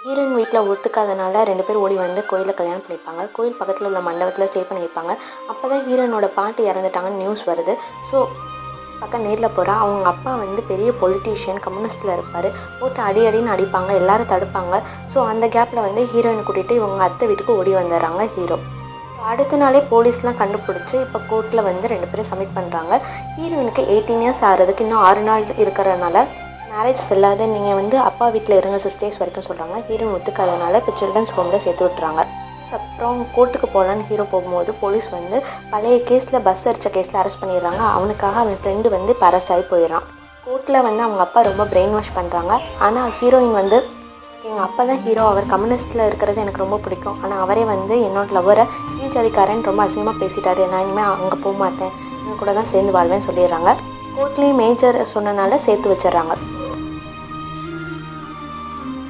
Heroine வீட்டில் ஒத்துக்காதனால 2 பேர் ஓடி வந்து கோயிலில் கல்யாணம் பண்ணியிருப்பாங்க. கோயில் பக்கத்தில் உள்ள மண்டபத்தில் ஸ்டே பண்ணியிருப்பாங்க. அப்போ தான் ஹீரோயினோட பாட்டி இறந்துட்டாங்கன்னு நியூஸ் வருது. ஸோ பக்கம் நேரில் போகிறா. அவங்க அப்பா வந்து பெரிய பொலிட்டீஷியன், கம்யூனிஸ்ட்டில் இருப்பார். போட்டு அடின்னு அடிப்பாங்க, எல்லாரும் தடுப்பாங்க. ஸோ அந்த கேப்பில் வந்து ஹீரோயினை கூட்டிகிட்டு இவங்க அத்தை வீட்டுக்கு ஓடி வந்துடுறாங்க ஹீரோ. அடுத்த நாளே போலீஸ்லாம் கண்டுபிடிச்சி இப்போ கோர்ட்டில் வந்து 2 பேரும் சப்மிட் பண்ணுறாங்க. ஹீரோயினுக்கு 18 இயர்ஸ் ஆகிறதுக்கு இன்னும் 6 நாள் இருக்கிறதுனால மேரேஜ் செல்லாத, நீங்கள் வந்து அப்பா வீட்டில் இருங்க 6 days வரைக்கும் சொல்கிறாங்க. ஹீரோயின் ஒத்துக்காதனால இப்போ சில்ட்ரன்ஸ் ஹோமில் சேர்த்து விட்டுறாங்க. அப்புறம் கோர்ட்டுக்கு போகலான்னு ஹீரோ போகும்போது போலீஸ் வந்து பழைய கேஸில் பஸ் அடித்த கேஸில் அரெஸ்ட் பண்ணிடுறாங்க. அவனுக்காக அவன் ஃப்ரெண்டு வந்து இப்போ அரெஸ்ட் ஆகி போயிடறான். கோர்ட்டில் வந்து அவங்க அப்பா ரொம்ப பிரெயின் வாஷ் பண்ணுறாங்க. ஆனால் ஹீரோயின் வந்து எங்கள் அப்பா தான் ஹீரோ, அவர் கம்யூனிஸ்ட்டில் இருக்கிறது எனக்கு ரொம்ப பிடிக்கும். ஆனால் அவரே வந்து என்னோட லவ்வரை கீழ் ஜாதிக்காரன் ரொம்ப அசிங்கமாக பேசிட்டாரு. நான் இனிமேல் அங்கே போக மாட்டேன், என் கூட தான் சேர்ந்து வாழ்வேன்னு சொல்லிடுறாங்க. கோர்ட்லேயும் மேஜர் சொன்னனால சேர்த்து வச்சிடறாங்க.